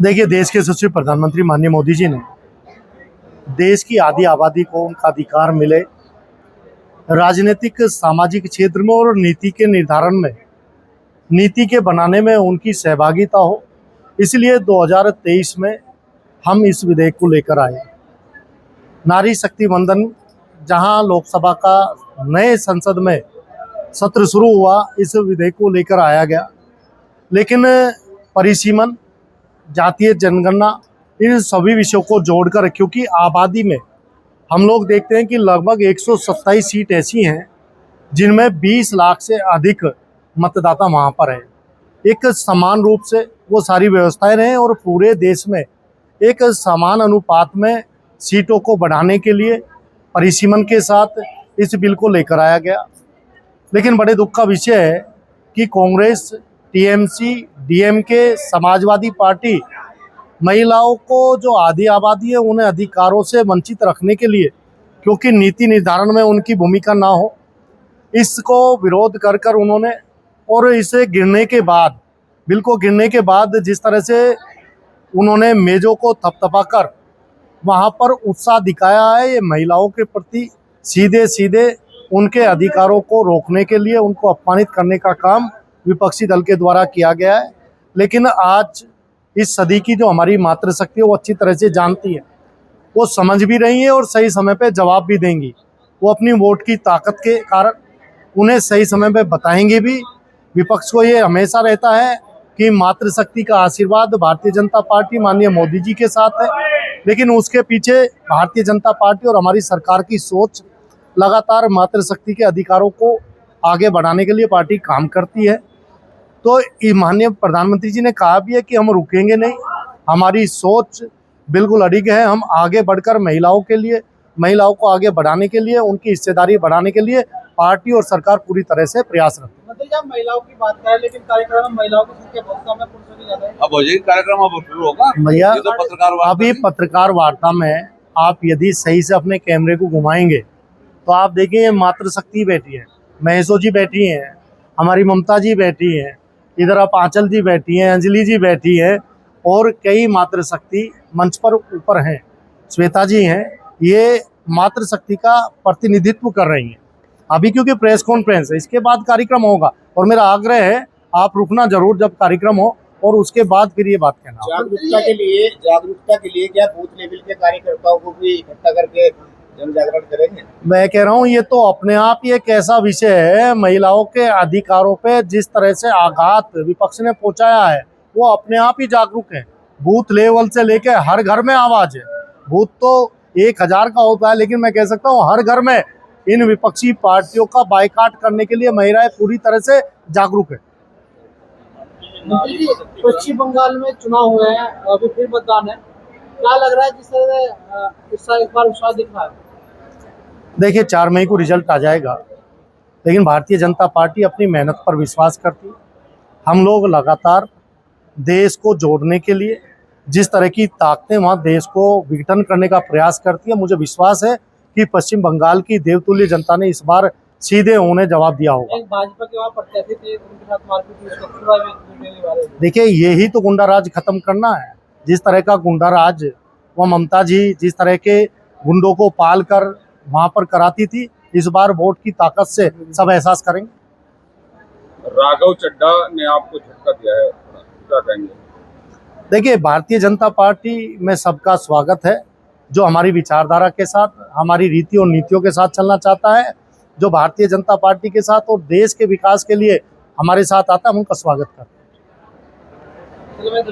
देखिए, देश के यशस्वी प्रधानमंत्री माननीय मोदी जी ने देश की आधी आबादी को उनका अधिकार मिले, राजनीतिक सामाजिक क्षेत्र में और नीति के निर्धारण में, नीति के बनाने में उनकी सहभागिता हो, इसलिए 2023 में हम इस विधेयक को लेकर आए। नारी शक्ति वंदन, जहां लोकसभा का नए संसद में सत्र शुरू हुआ, इस विधेयक को लेकर आया गया। लेकिन परिसीमन, जातीय जनगणना, इन सभी विषयों को जोड़कर, क्योंकि आबादी में हम लोग देखते हैं कि लगभग 127 सीट ऐसी हैं जिनमें 20 लाख से अधिक मतदाता वहाँ पर हैं। एक समान रूप से वो सारी व्यवस्थाएं रहें और पूरे देश में एक समान अनुपात में सीटों को बढ़ाने के लिए परिसीमन के साथ इस बिल को लेकर आया गया। लेकिन बड़े दुख का विषय है कि Congress, TMC, DMK, Samajwadi party महिलाओं को, जो आधी आबादी है, उन्हें अधिकारों से वंचित रखने के लिए, क्योंकि नीति निर्धारण में उनकी भूमिका ना हो, इसको विरोध कर कर उन्होंने, और इसे गिरने के बाद, बिल को गिरने के बाद जिस तरह से उन्होंने मेजों को थपथपाकर वहाँ पर उत्साह दिखाया है, ये महिलाओं के प्रति सीधे सीधे उनके अधिकारों को रोकने के लिए, उनको अपमानित करने का काम विपक्षी दल के द्वारा किया गया है। लेकिन आज इस सदी की जो हमारी मातृशक्ति है, वो अच्छी तरह से जानती है, वो समझ भी रही है और सही समय पे जवाब भी देंगी। वो अपनी वोट की ताकत के कारण उन्हें सही समय पे बताएंगे भी। विपक्ष को ये हमेशा रहता है कि मातृशक्ति का आशीर्वाद भारतीय जनता पार्टी माननीय मोदी जी के साथ है, लेकिन उसके पीछे भारतीय जनता पार्टी और हमारी सरकार की सोच, लगातार मातृशक्ति के अधिकारों को आगे बढ़ाने के लिए पार्टी काम करती है। तो माननीय प्रधानमंत्री जी ने कहा भी है कि हम रुकेंगे नहीं, हमारी सोच बिल्कुल अडिग है। हम आगे बढ़कर महिलाओं के लिए, महिलाओं को आगे बढ़ाने के लिए, उनकी हिस्सेदारी बढ़ाने के लिए पार्टी और सरकार पूरी तरह से प्रयासरत है। मतलब जब महिलाओं की बात करें, लेकिन कार्यक्रम में महिलाओं की संख्या बहुत कम है, पुरुषों की ज्यादा है। अब हो जाएगी कार्यक्रम, अब शुरू होगा भैया। तो अभी पत्रकार वार्ता में आप यदि सही से अपने कैमरे को घुमाएंगे तो आप देखेंगे मातृशक्ति बैठी है, महेशो जी बैठी हैं, हमारी ममता जी बैठी हैं, इधर आप आंचल जी बैठी हैं, अंजलि जी बैठी हैं, और कई मातृशक्ति मंच पर ऊपर हैं, श्वेता जी हैं। ये मातृशक्ति का प्रतिनिधित्व कर रही हैं। अभी क्योंकि प्रेस कॉन्फ्रेंस है, इसके बाद कार्यक्रम होगा, और मेरा आग्रह है आप रुकना जरूर जब कार्यक्रम हो, और उसके बाद फिर ये बात कहना। जागरूकता के लिए क्या बूथ लेवल के कार्यकर्ताओं को भी इकट्ठा करके जन जागरण करेंगे? मैं कह रहा हूँ, ये तो अपने आप ही एक ऐसा विषय है, महिलाओं के अधिकारों पे जिस तरह से आघात विपक्ष ने पहुंचाया है, वो अपने आप ही जागरूक है। बूथ लेवल से लेके हर घर में आवाज है। बूथ तो 1000 का होता है, लेकिन मैं कह सकता हूँ हर घर में इन विपक्षी पार्टियों का बायकॉट करने के लिए महिलाएं पूरी तरह से जागरूक है। पश्चिम बंगाल में चुनाव हुए हैं, अभी फिर मतदान है, क्या लग रहा है जिस तरह इस बार विश्वास दिख रहा है? देखिए, 4 मई को रिजल्ट आ जाएगा, लेकिन भारतीय जनता पार्टी अपनी मेहनत पर विश्वास करती है। हम लोग लगातार देश को जोड़ने के लिए जिस तरह की ताकतें वहाँ देश को विघटन करने का प्रयास करती है, मुझे विश्वास है कि पश्चिम बंगाल की देवतुल्य जनता ने इस बार सीधे उन्हें जवाब दिया होगा। भाजपा के वहाँ प्रत्याशी थे, उनके साथ मारपीट। देखिए, यही तो गुंडा राज खत्म करना है। जिस तरह का गुंडा राज वो ममता जी जिस तरह के गुंडों को पाल कर वहाँ पर कराती थी, इस बार वोट की ताकत से सब एहसास करेंगे। राघव चड्ढा ने आपको झटका दिया है, क्या कहेंगे? देखिए, भारतीय जनता पार्टी में सबका स्वागत है, जो हमारी विचारधारा के साथ, हमारी रीति और नीतियों के साथ चलना चाहता है, जो भारतीय जनता पार्टी के साथ और देश के विकास के लिए हमारे साथ आता है, हम उनका स्वागत करते हैं।